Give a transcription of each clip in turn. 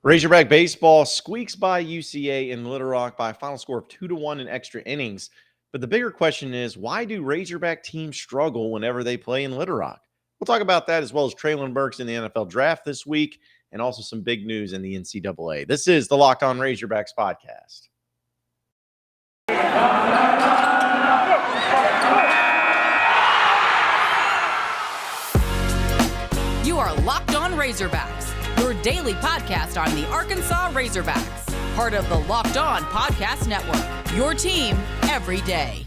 Razorback baseball squeaks by UCA in Little Rock by a final score of 2-1 in extra innings. But the bigger question is, why do Razorback teams struggle whenever they play in Little Rock? We'll talk about that as well as Treylon Burks in the NFL draft this week and also some big news in the NCAA. This is the Locked On Razorbacks podcast. You are Locked On Razorbacks, your daily podcast on the Arkansas Razorbacks, part of the Locked On Podcast Network, your team every day.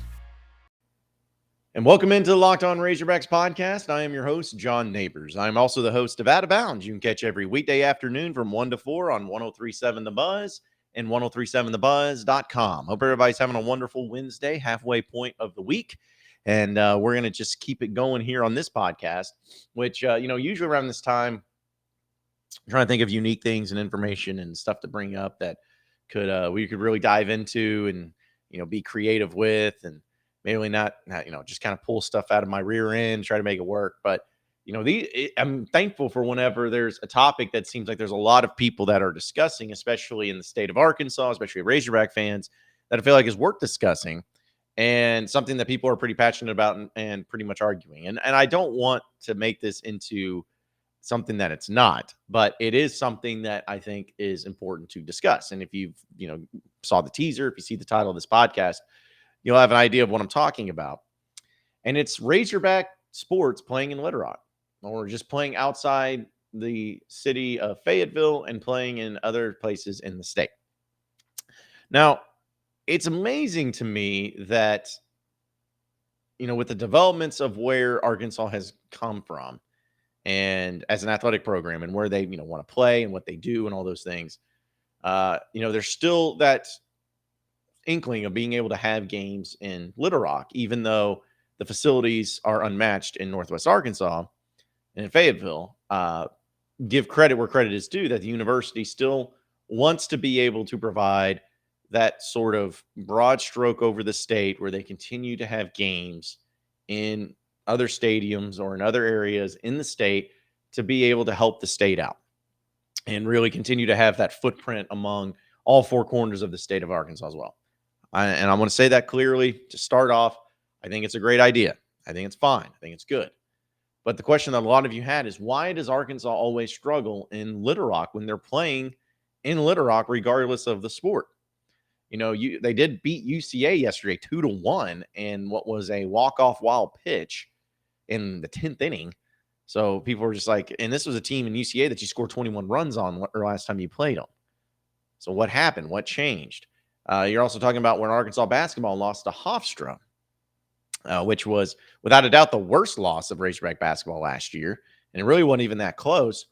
And welcome into the Locked On Razorbacks podcast. I am your host, John Nabors. I'm also the host of Out of Bounds. You can catch every weekday afternoon from 1 to 4 on 103.7 The Buzz and 103.7thebuzz.com. Hope everybody's having a wonderful Wednesday, halfway point of the week. And we're going to just keep it going here on this podcast, which, usually around this time, I'm trying to think of unique things and information and stuff to bring up that we could really dive into and, be creative with, and maybe not, just kind of pull stuff out of my rear end, try to make it work. But, I'm thankful for whenever there's a topic that seems like there's a lot of people that are discussing, especially in the state of Arkansas, especially Razorback fans, that I feel like is worth discussing and something that people are pretty passionate about and pretty much arguing. And I don't want to make this into something that it's not, but it is something that I think is important to discuss. And if you've, saw the teaser, if you see the title of this podcast, you'll have an idea of what I'm talking about. And it's Razorback sports playing in Little Rock, or just playing outside the city of Fayetteville and playing in other places in the state. Now, it's amazing to me that, with the developments of where Arkansas has come from and as an athletic program and where they, want to play and what they do and all those things, there's still that inkling of being able to have games in Little Rock, even though the facilities are unmatched in Northwest Arkansas and in Fayetteville. Give credit where credit is due, that the university still wants to be able to provide that sort of broad stroke over the state where they continue to have games in other stadiums or in other areas in the state to be able to help the state out and really continue to have that footprint among all four corners of the state of Arkansas as well. And I want to say that clearly to start off. I think it's a great idea. I think it's fine. I think it's good. But the question that a lot of you had is, why does Arkansas always struggle in Little Rock when they're playing in Little Rock, regardless of the sport? They did beat UCA yesterday 2-1 in what was a walk-off wild pitch in the 10th inning. So people were just like, and this was a team in UCA that you scored 21 runs on last time you played them. So what happened? What changed? You're also talking about when Arkansas basketball lost to Hofstra, which was without a doubt the worst loss of Razorback basketball last year. And it really wasn't even that close.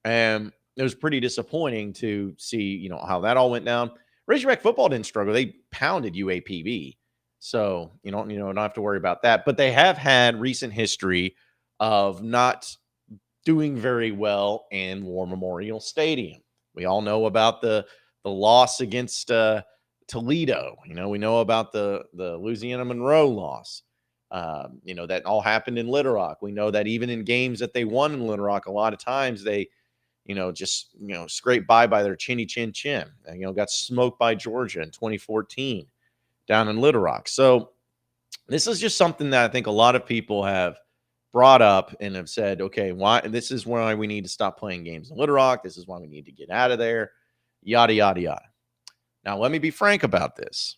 And it was pretty disappointing to see, how that all went down. Razorback football didn't struggle. They pounded UAPB. So, don't have to worry about that. But they have had recent history of not doing very well in War Memorial Stadium. We all know about the loss against Toledo. We know about the Louisiana Monroe loss. That all happened in Little Rock. We know that even in games that they won in Little Rock, a lot of times they scraped by their chinny chin chin. And, got smoked by Georgia in 2014 down in Little Rock. So this is just something that I think a lot of people have brought up and have said, okay, why? This is why we need to stop playing games in Little Rock. This is why we need to get out of there. Yada, yada, yada. Now, let me be frank about this.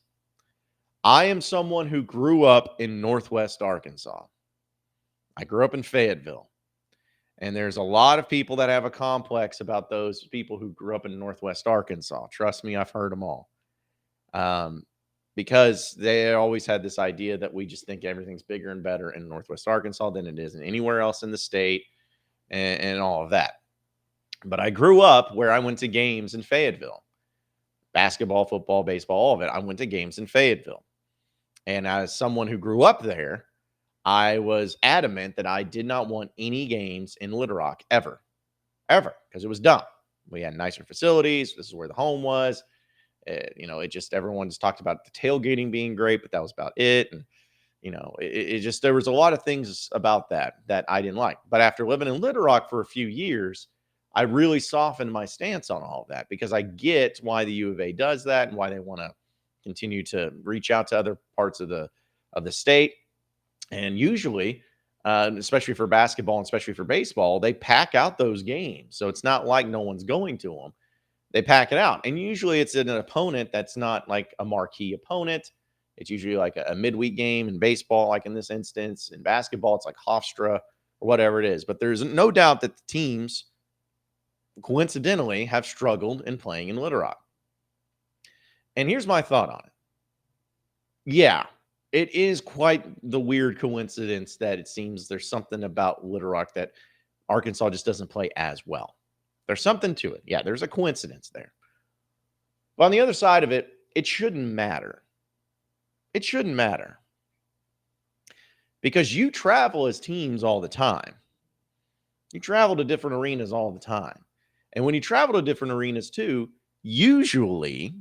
I am someone who grew up in Northwest Arkansas. I grew up in Fayetteville. And there's a lot of people that have a complex about those people who grew up in Northwest Arkansas. Trust me, I've heard them all. Because they always had this idea that we just think everything's bigger and better in Northwest Arkansas than it is in anywhere else in the state and all of that. But I grew up where I went to games in Fayetteville. Basketball, football, baseball, all of it. I went to games in Fayetteville. And as someone who grew up there, I was adamant that I did not want any games in Little Rock ever, because it was dumb. We had nicer facilities. This is where the home was. Everyone just talked about the tailgating being great, but that was about it. And, there was a lot of things about that I didn't like. But after living in Little Rock for a few years, I really softened my stance on all of that because I get why the U of A does that and why they want to continue to reach out to other parts of the state. And usually, especially for basketball and especially for baseball, they pack out those games. So it's not like no one's going to them. They pack it out. And usually it's an opponent that's not like a marquee opponent. It's usually like a midweek game in baseball, like in this instance. In basketball, it's like Hofstra or whatever it is. But there's no doubt that the teams coincidentally have struggled in playing in Little Rock. And here's my thought on it. Yeah, it is quite the weird coincidence that it seems there's something about Little Rock that Arkansas just doesn't play as well. There's something to it. Yeah, there's a coincidence there. But on the other side of it, it shouldn't matter. It shouldn't matter. Because you travel as teams all the time. You travel to different arenas all the time. And when you travel to different arenas too, usually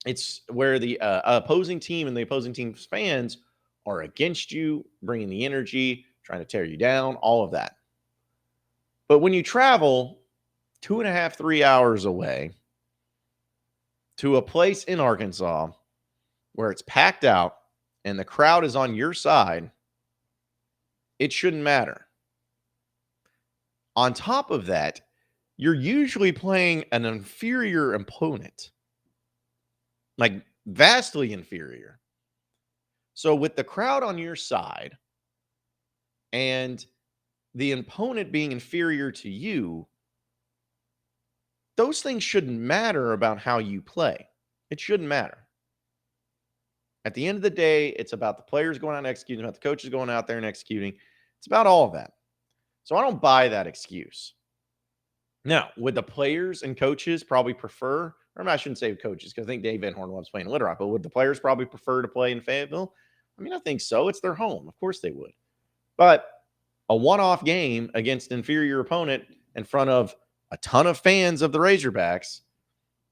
it's where the opposing team and the opposing team's fans are against you, bringing the energy, trying to tear you down, all of that. But when you travel 2.5, 3 hours away to a place in Arkansas where it's packed out and the crowd is on your side, it shouldn't matter. On top of that, you're usually playing an inferior opponent, like vastly inferior. So with the crowd on your side and the opponent being inferior to you, those things shouldn't matter about how you play. It shouldn't matter. At the end of the day, it's about the players going out and executing, about the coaches going out there and executing. It's about all of that. So I don't buy that excuse. Now, would the players and coaches probably prefer, or I shouldn't say coaches, because I think Dave Van Horn loves playing in Little Rock, but would the players probably prefer to play in Fayetteville? I mean, I think so. It's their home. Of course they would. But a one-off game against an inferior opponent in front of a ton of fans of the Razorbacks,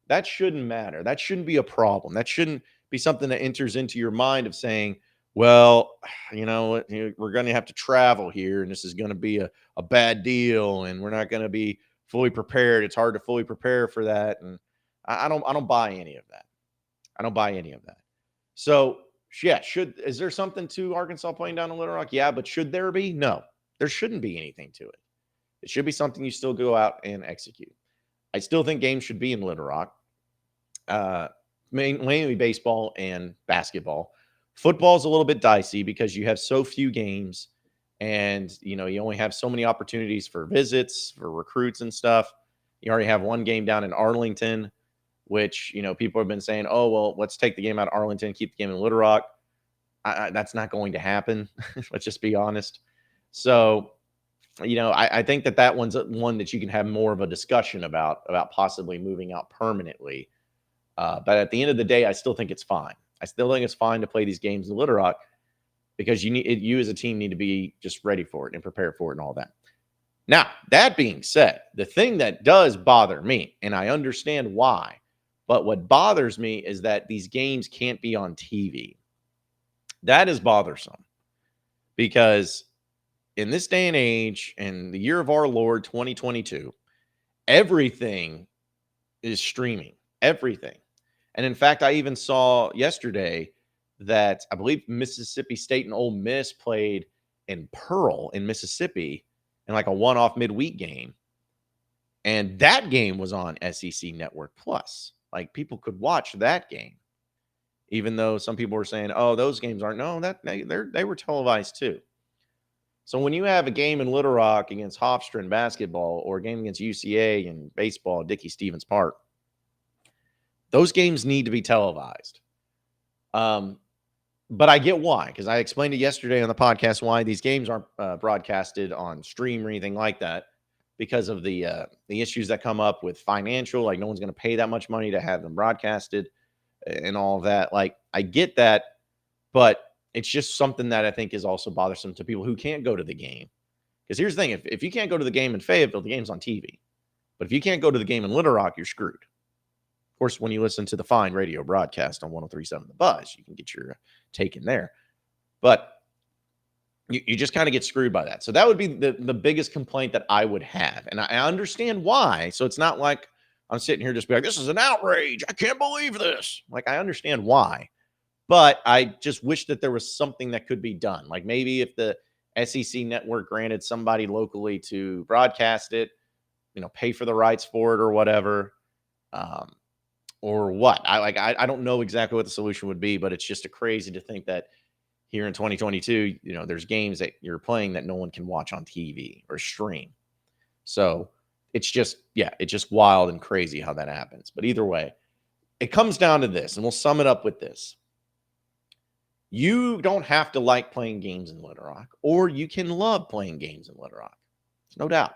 that shouldn't matter. That shouldn't be a problem. That shouldn't be something that enters into your mind of saying, well, you know, we're going to have to travel here and this is going to be a bad deal and we're not going to be fully prepared. It's hard to fully prepare for that. And I don't buy any of that. I don't buy any of that. So yeah, is there something to Arkansas playing down in Little Rock? Yeah, but should there be? No, there shouldn't be anything to it. It should be something you still go out and execute. I still think games should be in Little Rock, mainly baseball and basketball. Football's a little bit dicey because you have so few games and, you know, you only have so many opportunities for visits, for recruits and stuff. You already have one game down in Arlington, which, you know, people have been saying, oh, well, let's take the game out of Arlington, keep the game in Little Rock. That's not going to happen. Let's just be honest. So, you know, I think that one's one that you can have more of a discussion about possibly moving out permanently. But at the end of the day, I still think it's fine. I still think it's fine to play these games in Little Rock because you as a team need to be just ready for it and prepared for it and all that. Now, that being said, the thing that does bother me, and I understand why, but what bothers me is that these games can't be on TV. That is bothersome because in this day and age, in the year of our Lord 2022, everything is streaming. Everything. And in fact, I even saw yesterday that I believe Mississippi State and Ole Miss played in Pearl in Mississippi in like a one-off midweek game. And that game was on SEC Network Plus. Like people could watch that game, even though some people were saying, oh, those games aren't. No, they were televised too. So when you have a game in Little Rock against Hofstra in basketball or a game against UCA in baseball at Dickey-Stevens Park, those games need to be televised. But I get why, because I explained it yesterday on the podcast why these games aren't broadcasted on stream or anything like that because of the issues that come up with financial, like no one's going to pay that much money to have them broadcasted and all of that. Like I get that, but it's just something that I think is also bothersome to people who can't go to the game. Because here's the thing, if you can't go to the game in Fayetteville, the game's on TV. But if you can't go to the game in Little Rock, you're screwed. Of course, when you listen to the fine radio broadcast on 103.7 The Buzz, you can get your take in there. But you just kind of get screwed by that. So that would be the biggest complaint that I would have. And I understand why. So it's not like I'm sitting here just be like, this is an outrage. I can't believe this. Like, I understand why. But I just wish that there was something that could be done. Like maybe if the SEC network granted somebody locally to broadcast it, pay for the rights for it or whatever, or what. I don't know exactly what the solution would be, but it's just crazy to think that here in 2022, there's games that you're playing that no one can watch on TV or stream. So it's just wild and crazy how that happens. But either way, it comes down to this, and we'll sum it up with this. You don't have to like playing games in Little Rock, or you can love playing games in Little Rock. There's no doubt.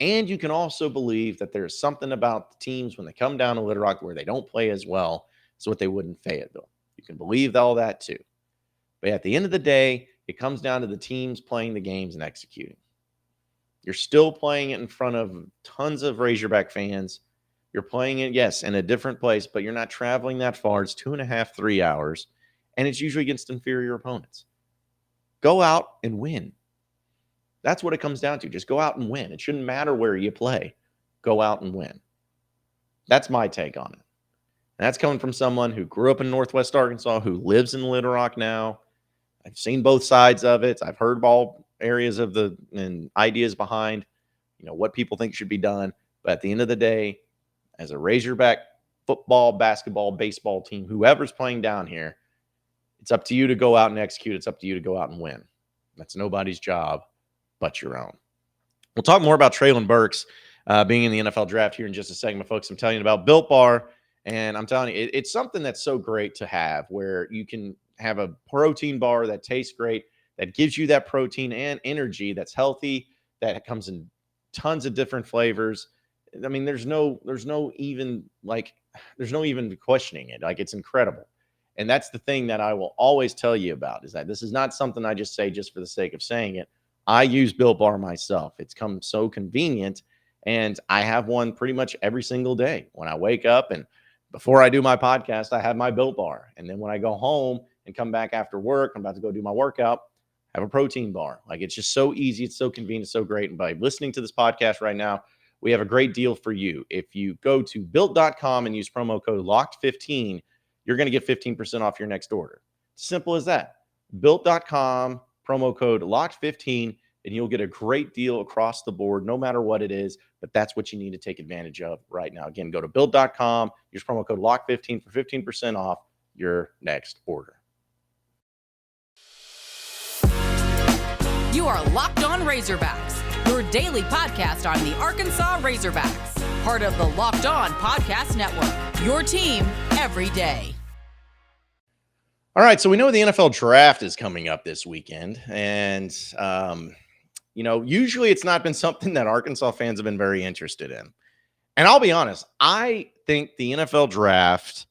And you can also believe that there's something about the teams when they come down to Little Rock where they don't play as well as what they would in Fayetteville. You can believe all that too. But at the end of the day, it comes down to the teams playing the games and executing. You're still playing it in front of tons of Razorback fans. You're playing it, yes, in a different place, but you're not traveling that far. It's 2.5, 3 hours, and it's usually against inferior opponents. Go out and win. That's what it comes down to. Just go out and win. It shouldn't matter where you play. Go out and win. That's my take on it. And that's coming from someone who grew up in Northwest Arkansas, who lives in Little Rock now. I've seen both sides of it. I've heard all areas of and ideas behind, what people think should be done. But at the end of the day, as a Razorback football, basketball, baseball team, whoever's playing down here, it's up to you to go out and execute. It's up to you to go out and win. That's nobody's job but your own. We'll talk more about Treylon Burks being in the NFL draft here in just a second, folks. I'm telling you about Built Bar, and I'm telling you, it's something that's so great to have where you can have a protein bar that tastes great, that gives you that protein and energy that's healthy, that comes in tons of different flavors. I mean, there's no even questioning it. Like, it's incredible. And that's the thing that I will always tell you about, is that this is not something I just say just for the sake of saying it. I use Built Bar myself. It's come so convenient, and I have one pretty much every single day. When I wake up and before I do my podcast, I have my Built Bar. And then when I go home and come back after work, I'm about to go do my workout, have a protein bar. Like, it's just so easy. It's so convenient, so great. And by listening to this podcast right now, we have a great deal for you. If you go to built.com and use promo code LOCKED15, you're going to get 15% off your next order. Simple as that. Built.com, promo code LOCKED15, and you'll get a great deal across the board, no matter what it is. But that's what you need to take advantage of right now. Again, go to built.com, use promo code LOCKED15 for 15% off your next order. You are Locked On Razorbacks, your daily podcast on the Arkansas Razorbacks, part of the Locked On Podcast Network, your team every day. All right, so we know the NFL draft is coming up this weekend, and usually it's not been something that Arkansas fans have been very interested in. And I'll be honest, I think the NFL draft,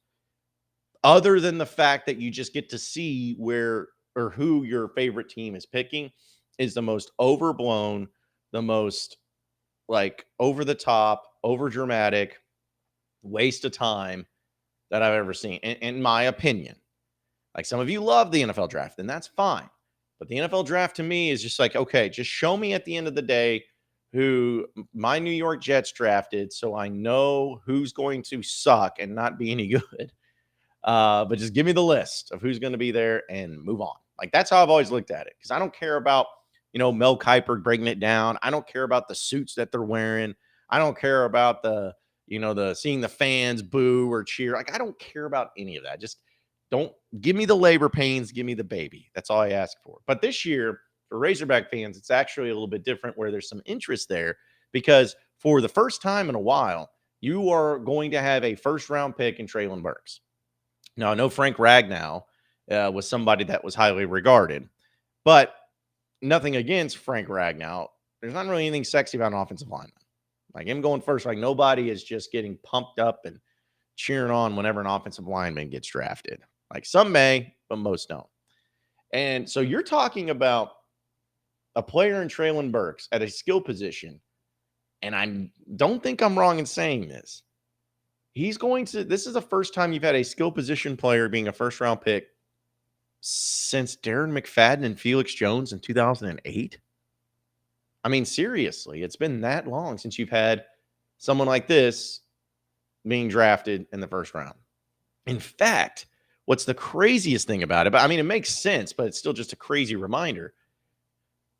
other than the fact that you just get to see where or who your favorite team is picking, is the most overblown, the most over the top, over dramatic waste of time that I've ever seen, in my opinion. Like, some of you love the NFL draft, and that's fine. But the NFL draft to me is just like, okay, just show me at the end of the day who my New York Jets drafted, so I know who's going to suck and not be any good. But just give me the list of who's going to be there and move on. Like, that's how I've always looked at it, because I don't care about, Mel Kiper breaking it down. I don't care about the suits that they're wearing. I don't care about the seeing the fans boo or cheer. Like, I don't care about any of that. Just don't give me the labor pains. Give me the baby. That's all I ask for. But this year, for Razorback fans, it's actually a little bit different, where there's some interest there, because for the first time in a while, you are going to have a first-round pick in Treylon Burks. Now, I know Frank Ragnow was somebody that was highly regarded, but nothing against Frank Ragnow. There's not really anything sexy about an offensive lineman. Like, him going first, like, nobody is just getting pumped up and cheering on whenever an offensive lineman gets drafted. Like, some may, but most don't. And so you're talking about a player in Treylon Burks at a skill position, and I don't think I'm wrong in saying this. This is the first time you've had a skill position player being a first-round pick since Darren McFadden and Felix Jones in 2008. I mean, seriously, it's been that long since you've had someone like this being drafted in the first round. In fact, what's the craziest thing about it? But I mean, it makes sense, but it's still just a crazy reminder.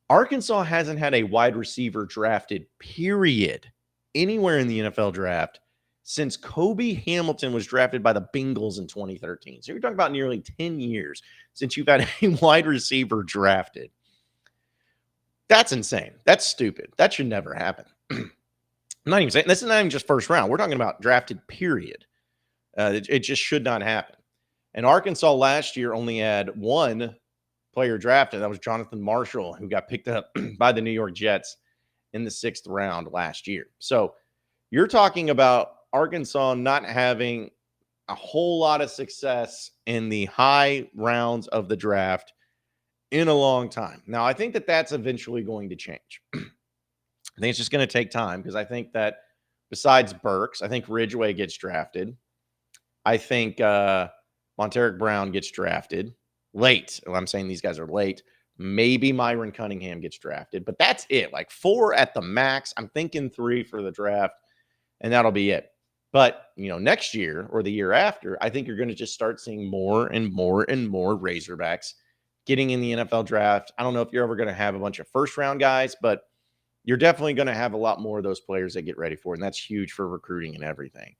Arkansas hasn't had a wide receiver drafted, period, anywhere in the NFL draft since Kobe Hamilton was drafted by the Bengals in 2013. So you're talking about nearly 10 years since you've had a wide receiver drafted. That's insane. That's stupid. That should never happen. I'm not even saying this is not even just first round. We're talking about drafted, period. It just should not happen. And Arkansas last year only had one player drafted. That was Jonathan Marshall, who got picked up by the New York Jets in the 6th round last year. So you're talking about Arkansas not having a whole lot of success in the high rounds of the draft in a long time. Now, I think that that's eventually going to change. I think it's just going to take time because I think that besides Burks, I think Ridgeway gets drafted. I think Monteric Brown gets drafted late. Well, I'm saying these guys are late. Maybe Myron Cunningham gets drafted, but that's it. Like 4 at the max. I'm thinking 3 for the draft, and that'll be it. But, next year or the year after, I think you're going to just start seeing more and more and more Razorbacks getting in the NFL draft. I don't know if you're ever going to have a bunch of first-round guys, but you're definitely going to have a lot more of those players that get ready for it, and that's huge for recruiting and everything.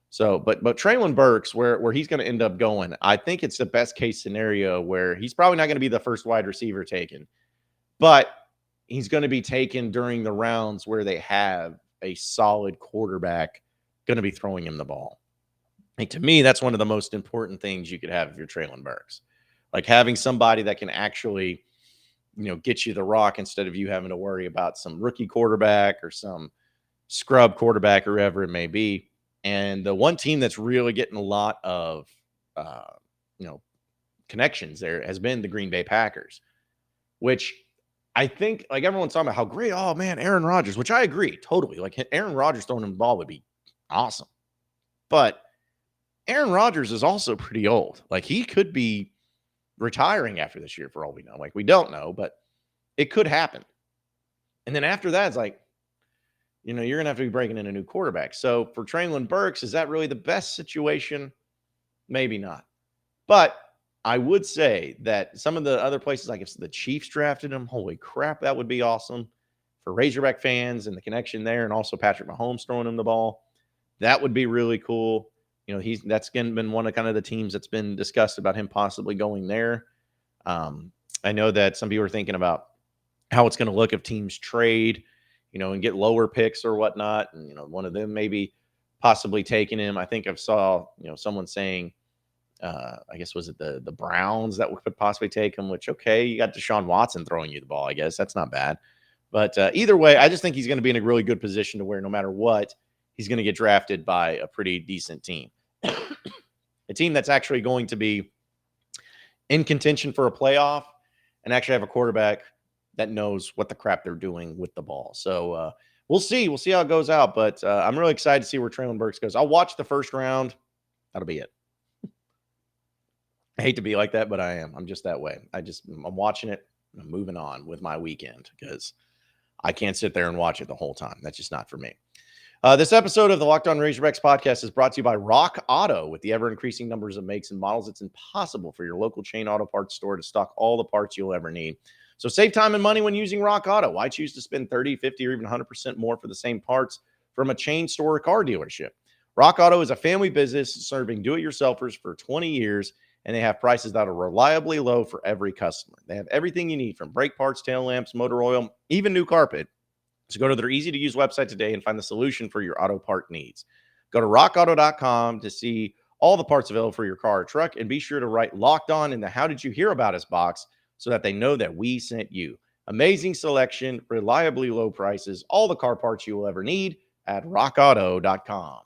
So, but Treylon Burks, where he's going to end up going, I think it's the best case scenario where he's probably not going to be the first wide receiver taken, but he's going to be taken during the rounds where they have a solid quarterback going to be throwing him the ball. And to me, that's one of the most important things you could have if you're Treylon Burks. Like having somebody that can actually, get you the rock instead of you having to worry about some rookie quarterback or some scrub quarterback or whoever it may be. And the one team that's really getting a lot of, connections there has been the Green Bay Packers, which I think, like, everyone's talking about how great, oh man, Aaron Rodgers, which I agree totally. Like Aaron Rodgers throwing him the ball would be awesome. But Aaron Rodgers is also pretty old. Like he could be retiring after this year for all we know. Like we don't know, but it could happen. And then after that, it's like, you're going to have to be breaking in a new quarterback. So for Treylon Burks, is that really the best situation? Maybe not. But I would say that some of the other places, like if the Chiefs drafted him, holy crap, that would be awesome for Razorback fans and the connection there. And also Patrick Mahomes throwing him the ball. That would be really cool. That's been one of kind of the teams that's been discussed about him possibly going there. I know that some people are thinking about how it's going to look if teams trade, and get lower picks or whatnot. And, one of them maybe possibly taking him. I think I saw, someone saying, I guess, was it the Browns that could possibly take him, which, okay, you got Deshaun Watson throwing you the ball. I guess that's not bad. But either way, I just think he's going to be in a really good position to where no matter what, he's going to get drafted by a pretty decent team. A team that's actually going to be in contention for a playoff and actually have a quarterback that knows what the crap they're doing with the ball. So we'll see. We'll see how it goes out. But I'm really excited to see where Treylon Burks goes. I'll watch the first round. That'll be it. I hate to be like that, but I am. I'm just that way. I'm watching it. And I'm moving on with my weekend because I can't sit there and watch it the whole time. That's just not for me. This episode of the Locked On Razorbacks podcast is brought to you by Rock Auto. With the ever-increasing numbers of makes and models, it's impossible for your local chain auto parts store to stock all the parts you'll ever need. So save time and money when using Rock Auto. Why choose to spend 30, 50, or even 100% more for the same parts from a chain store or car dealership? Rock Auto is a family business serving do-it-yourselfers for 20 years, and they have prices that are reliably low for every customer. They have everything you need from brake parts, tail lamps, motor oil, even new carpet. So go to their easy-to-use website today and find the solution for your auto part needs. Go to rockauto.com to see all the parts available for your car or truck, and be sure to write Locked On in the How Did You Hear About Us box so that they know that we sent you. Amazing selection, reliably low prices, all the car parts you will ever need at rockauto.com.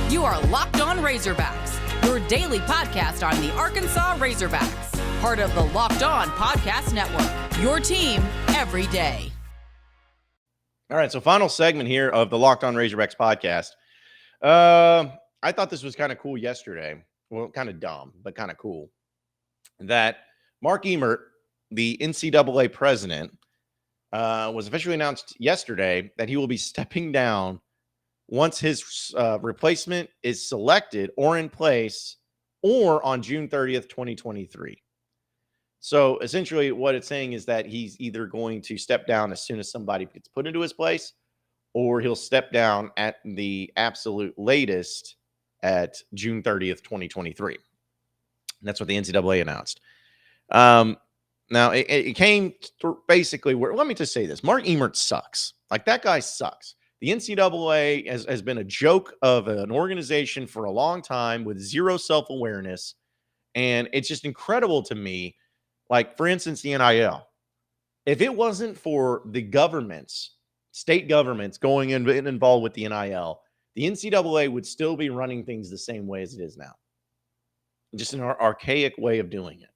You are Locked On Razorbacks, your daily podcast on the Arkansas Razorbacks. Part of the Locked On Podcast Network, your team every day. All right, so final segment here of the Locked On Razorbacks podcast. I thought this was kind of cool yesterday. well, kind of dumb, but kind of cool, that Mark Emmert, the NCAA president, was officially announced yesterday that he will be stepping down once his replacement is selected or in place or on June 30th, 2023. So essentially, what it's saying is that he's either going to step down as soon as somebody gets put into his place, or he'll step down at the absolute latest at June 30th, 2023. And that's what the NCAA announced. Now, it came through basically where, let me just say this. Mark Emmert sucks. Like, that guy sucks. The NCAA has been a joke of an organization for a long time with zero self-awareness. And it's just incredible to me. Like, for instance, the NIL. If it wasn't for the governments, state governments going in and involved with the NIL, the NCAA would still be running things the same way as it is now. Just an archaic way of doing it.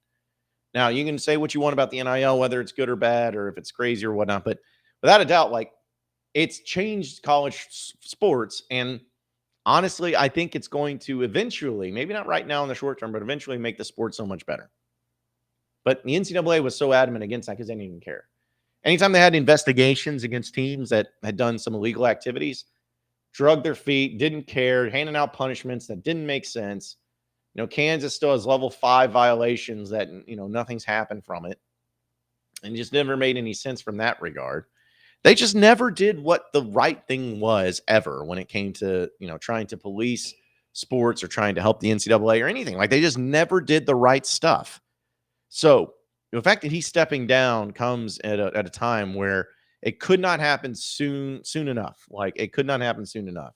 Now, you can say what you want about the NIL, whether it's good or bad, or if it's crazy or whatnot, but without a doubt, like, it's changed college sports. And honestly, I think it's going to eventually, maybe not right now in the short term, but eventually make the sport so much better. But the NCAA was so adamant against that because they didn't even care. Anytime they had investigations against teams that had done some illegal activities, drugged their feet, didn't care, handing out punishments that didn't make sense. Kansas still has level 5 violations that, nothing's happened from it. And just never made any sense from that regard. They just never did what the right thing was ever when it came to, trying to police sports or trying to help the NCAA or anything. Like, they just never did the right stuff. So the fact that he's stepping down comes at a time where it could not happen soon enough. Like, it could not happen soon enough.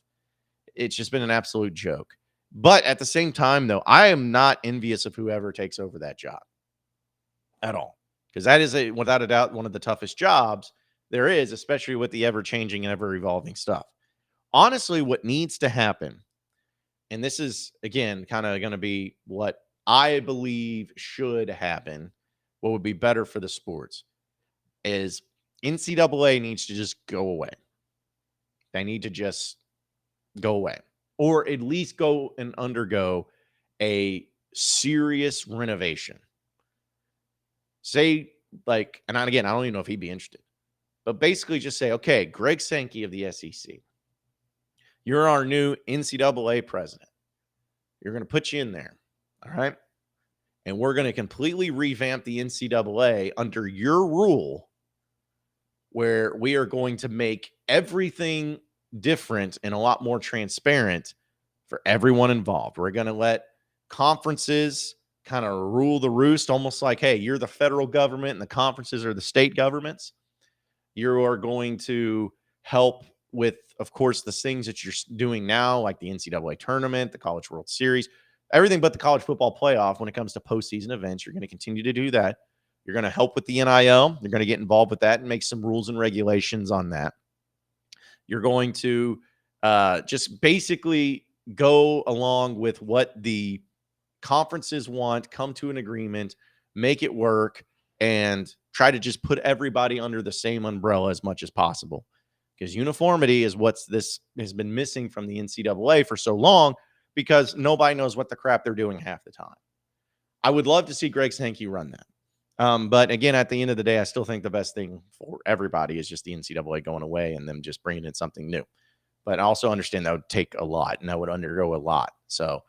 It's just been an absolute joke. But at the same time, though, I am not envious of whoever takes over that job at all, because that is, without a doubt, one of the toughest jobs there is, especially with the ever-changing and ever-evolving stuff. Honestly, what needs to happen, and this is, again, kind of going to be what I believe should happen, what would be better for the sports, is NCAA needs to just go away. They need to just go away. Or at least go and undergo a serious renovation. Say, like, and again, I don't even know if he'd be interested, but basically just say, okay, Greg Sankey of the SEC, you're our new NCAA president. You're going to put you in there, all right? And we're going to completely revamp the NCAA under your rule, where we are going to make everything different and a lot more transparent for everyone involved. We're going to let conferences kind of rule the roost, almost like, hey, you're the federal government and the conferences are the state governments. You are going to help with, of course, the things that you're doing now, like the NCAA tournament, the College World Series, everything but the college football playoff. When it comes to postseason events, you're going to continue to do that. You're going to help with the NIL. You're going to get involved with that and make some rules and regulations on that. You're going to just basically go along with what the conferences want, come to an agreement, make it work, and try to just put everybody under the same umbrella as much as possible. Because uniformity is this has been missing from the NCAA for so long, because nobody knows what the crap they're doing half the time. I would love to see Greg Sankey run that. But again, at the end of the day, I still think the best thing for everybody is just the NCAA going away and them just bringing in something new. But I also understand that would take a lot and that would undergo a lot. So,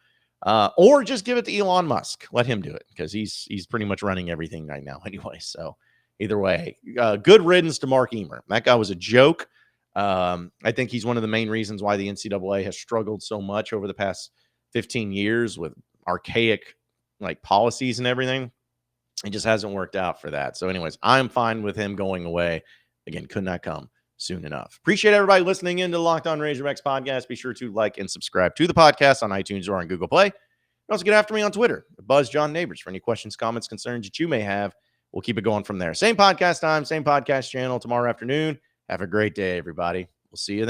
or just give it to Elon Musk. Let him do it, because he's pretty much running everything right now anyway. So either way, good riddance to Mark Emmert. That guy was a joke. I think he's one of the main reasons why the NCAA has struggled so much over the past 15 years with archaic policies and everything. It just hasn't worked out for that. So anyways, I'm fine with him going away. Again, could not come soon enough. Appreciate everybody listening into the Locked On Razorbacks podcast. Be sure to like and subscribe to the podcast on iTunes or on Google Play. And also get after me on Twitter, Buzz John Nabors, for any questions, comments, concerns that you may have. We'll keep it going from there. Same podcast time, same podcast channel tomorrow afternoon. Have a great day, everybody. We'll see you then.